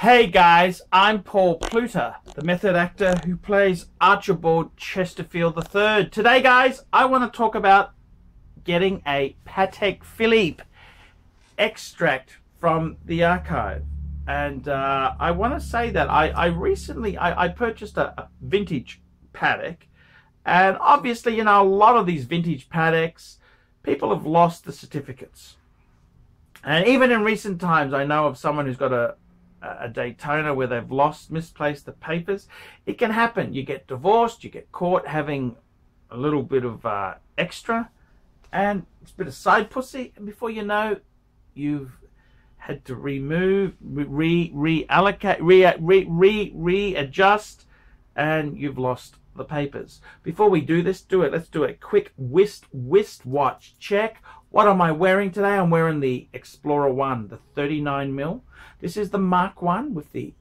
Hey guys, I'm Paul Pluta, the method actor who plays Archibald Chesterfield III. Today guys, I want to talk about getting a Patek Philippe extract from the archive. And I want to say that I recently purchased a vintage Patek. And obviously, you know, a lot of these vintage Pateks, people have lost the certificates. And even in recent times, I know of someone who's got a Daytona where they've misplaced the papers. It can happen. You get divorced, you get caught having a little bit of extra, and it's a bit of side pussy, and before you know, you've had to remove, reallocate, readjust, and you've lost the papers. Before we do this, let's do a quick wristwatch check. What am I wearing today? I'm wearing the Explorer 1, the 39mm. This is the Mark 1 with the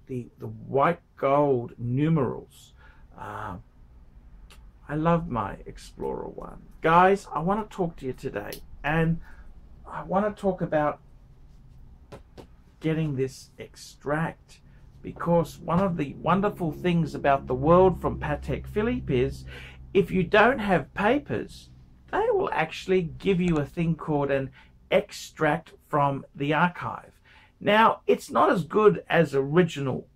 white gold numerals. I love my Explorer 1. Guys, I want to talk to you today, and I want to talk about getting this extract, because one of the wonderful things about the world from Patek Philippe is if you don't have papers, they will actually give you a thing called an extract from the archive. Now, it's not as good as original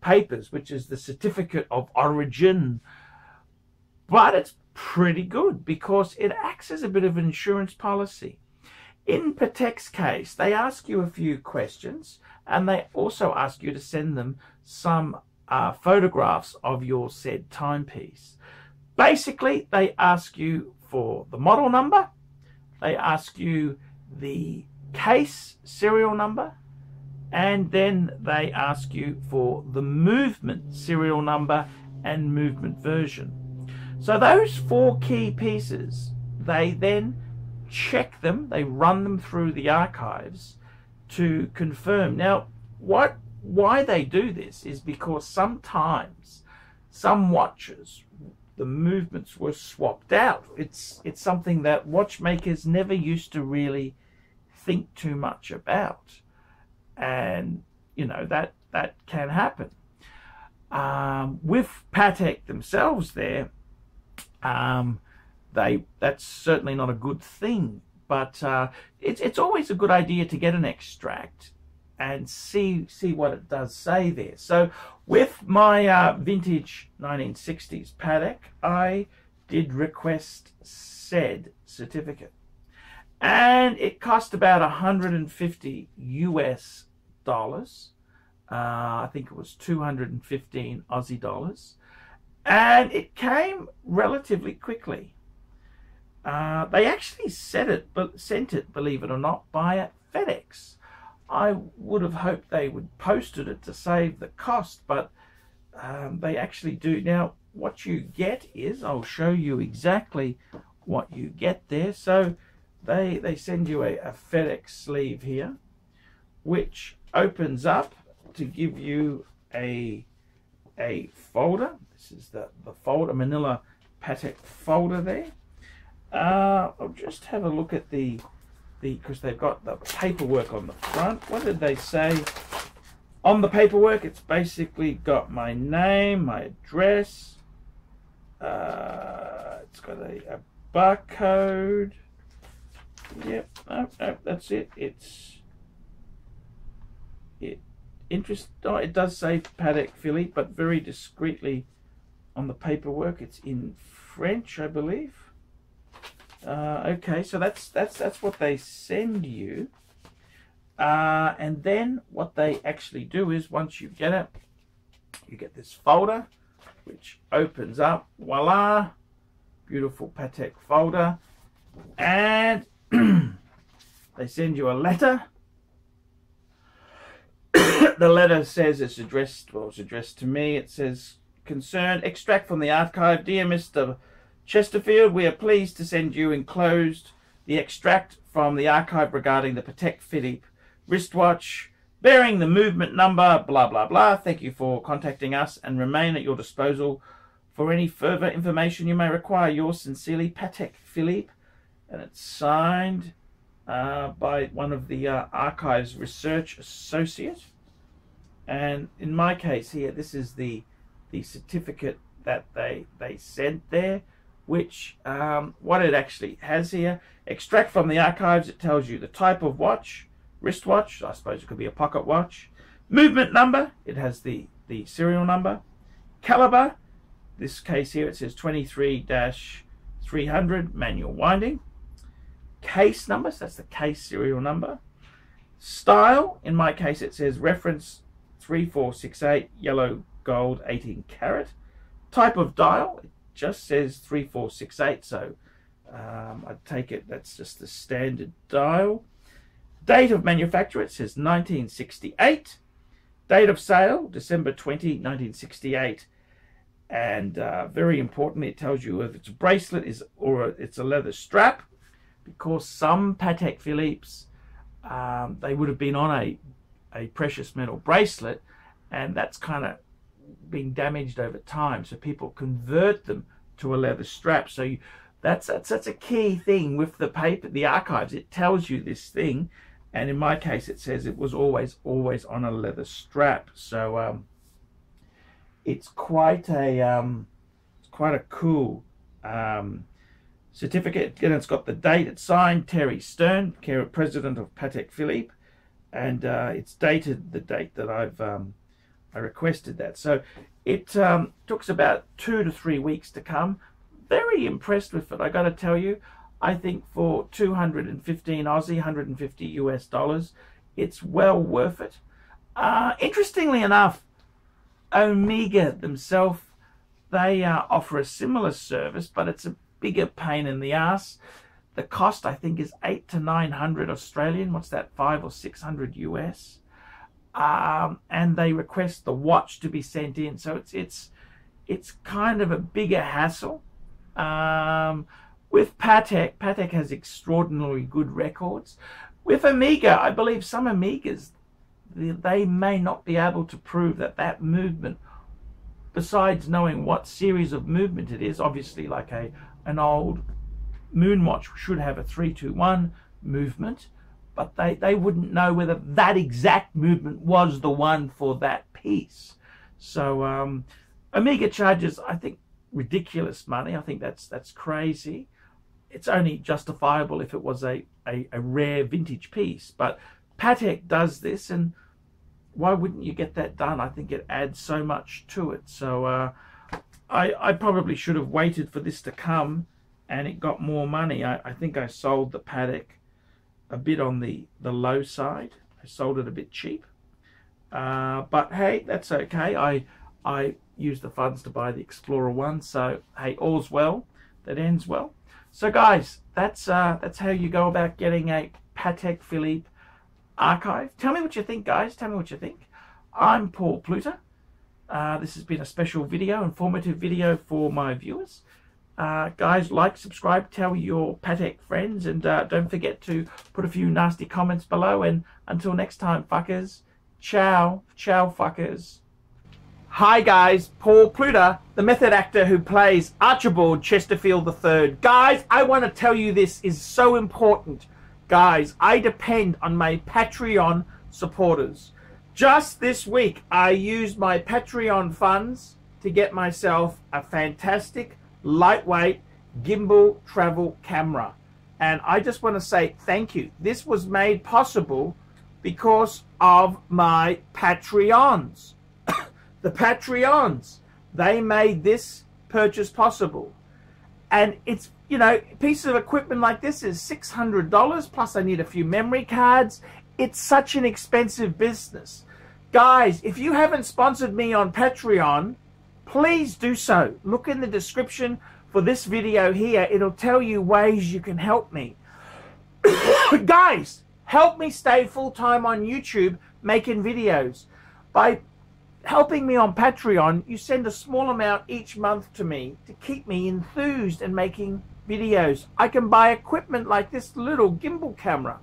papers, which is the certificate of origin, but it's pretty good because it acts as a bit of an insurance policy. In Patek's case, they ask you a few questions, and they also ask you to send them some photographs of your said timepiece. Basically, they ask you for the model number, they ask you the case serial number, and then they ask you for the movement serial number and movement version. So those four key pieces, they then check them, they run them through the archives to confirm. Now, why they do this is because sometimes some watches, the movements were swapped out. It's something that watchmakers never used to really think too much about, and you know that can happen. With Patek themselves, that's certainly not a good thing, but it's always a good idea to get an extract and see what it does say there. So with my vintage 1960s Patek, I did request said certificate, and it cost about $150 US. I think it was 215 Aussie dollars, and it came relatively quickly. They actually sent it, believe it or not, via FedEx. I would have hoped they would posted it to save the cost, but they actually do. Now, what you get is, I'll show you exactly what you get there. So they send you a FedEx sleeve here, which opens up to give you a folder. This is the folder, manila Patek folder there. I'll just have a look at because they've got the paperwork on the front. What did they say on the paperwork? It's basically got my name, my address. It's got a barcode. Yep, no, that's it. It does say Patek Philippe, but very discreetly on the paperwork. It's in French, I believe. Okay, so that's what they send you, and then what they actually do is, once you get it, you get this folder which opens up. Voila, beautiful Patek folder, and they send you a letter. The letter says it's addressed to me. It says, "Concerned extract from the archive. Dear Mr. Chesterfield, we are pleased to send you enclosed the extract from the archive regarding the Patek Philippe wristwatch bearing the movement number, blah, blah, blah. Thank you for contacting us and remain at your disposal for any further information you may require. Yours sincerely, Patek Philippe." And it's signed by one of the archive's research associate. And in my case here, this is the certificate that they sent there, which what it actually has here: extract from the archives. It tells you the type of watch, wristwatch, I suppose it could be a pocket watch, movement number, it has the serial number, caliber, this case here it says 23-300 manual winding, case number, so that's the case serial number, style, in my case it says reference 3468 yellow gold 18 karat, type of dial, it just says 3468, so I take it that's just the standard dial. Date of manufacture, it says 1968. Date of sale, December 20, 1968. And very importantly, it tells you if it's a bracelet or it's a leather strap, because some Patek Philippe's, they would have been on a precious metal bracelet, and that's kind of been damaged over time. So people convert them to a leather strap. So that's a key thing with the paper, the archives. It tells you this thing. And in my case, it says it was always on a leather strap. So it's quite a cool certificate. Again, it's got the date. It's signed Terry Stern, president of Patek Philippe, and it's dated the date that I requested that. So it took us about 2 to 3 weeks to come. Very impressed with it, I got to tell you. I think for 215 Aussie, 150 US dollars, it's well worth it. Interestingly enough, Omega themselves, they offer a similar service, but it's a bigger pain in the ass. The cost, I think, is 800 to 900 Australian. What's that, 500 or 600 US? And they request the watch to be sent in, so it's kind of a bigger hassle. With Patek has extraordinarily good records. With Omega, I believe some Omegas, they may not be able to prove that movement, besides knowing what series of movement it is. Obviously, like an old moon watch should have a 321 movement, but they wouldn't know whether that exact movement was the one for that piece. So Omega charges, I think, ridiculous money. I think that's crazy. It's only justifiable if it was a rare vintage piece, but Patek does this, and why wouldn't you get that done? I think it adds so much to it. So I probably should have waited for this to come, and it got more money. I think I sold the Patek a bit on the low side. I sold it a bit cheap, but hey, that's okay. I used the funds to buy the Explorer 1, so hey, all's well that ends well. So guys, that's how you go about getting a Patek Philippe archive. Tell me what you think, guys. Tell me what you think. I'm Paul Pluta. This has been a special video, informative video for my viewers. Guys, like, subscribe, tell your Patek friends, and don't forget to put a few nasty comments below. And until next time, fuckers, ciao, ciao, fuckers. Hi guys, Paul Pluta, the method actor who plays Archibald Chesterfield III. Guys, I want to tell you this is so important. Guys, I depend on my Patreon supporters. Just this week, I used my Patreon funds to get myself a fantastic, lightweight, gimbal travel camera. And I just want to say thank you. This was made possible because of my Patreons. The Patreons, they made this purchase possible. And it's, you know, a piece of equipment like this is $600, plus I need a few memory cards. It's such an expensive business. Guys, if you haven't sponsored me on Patreon, please do so. Look in the description for this video here. It'll tell you ways you can help me. Guys, help me stay full-time on YouTube making videos. By helping me on Patreon, you send a small amount each month to me to keep me enthused and making videos. I can buy equipment like this little gimbal camera.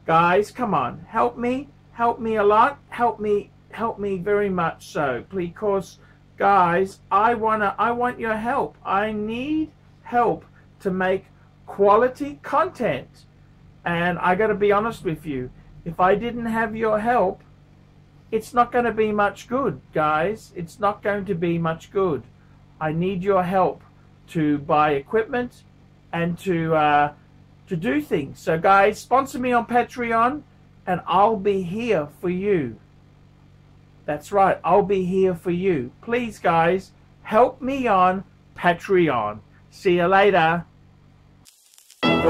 Guys, come on, help me a lot, help me very much so, because guys, I want your help. I need help to make quality content. And I got to be honest with you, if I didn't have your help, it's not going to be much good, guys. It's not going to be much good. I need your help to buy equipment and to do things. So guys, sponsor me on Patreon and I'll be here for you. That's right, I'll be here for you. Please guys, help me on Patreon. See you later. Thank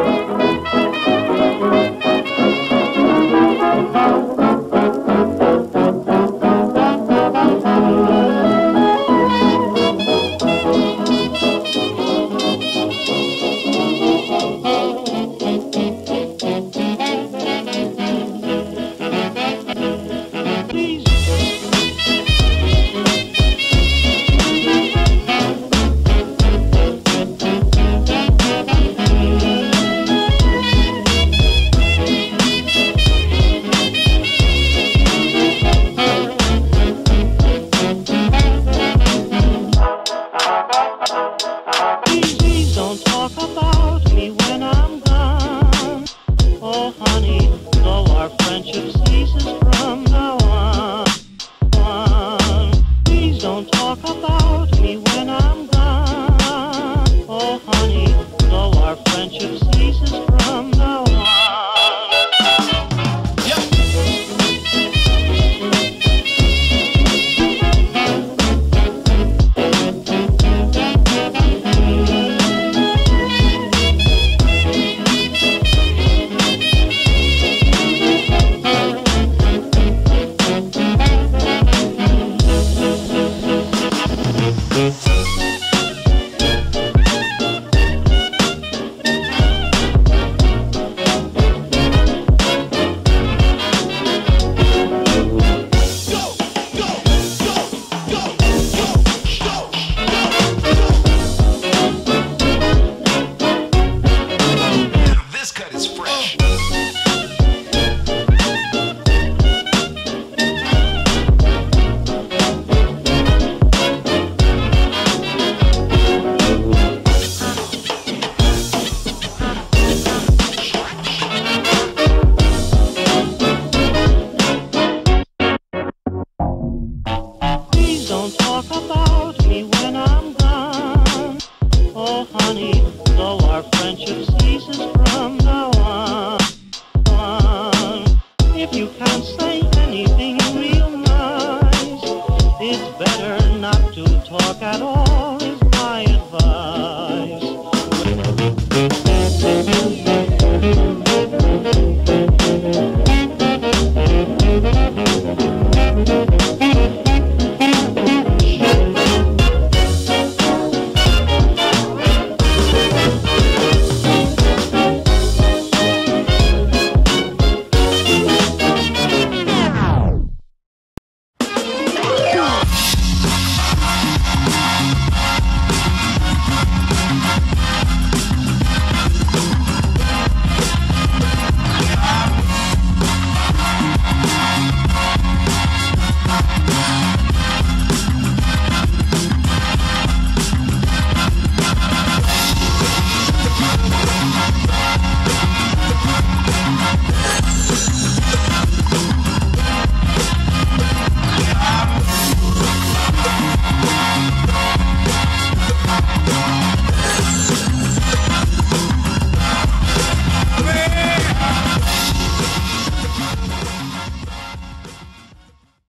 you.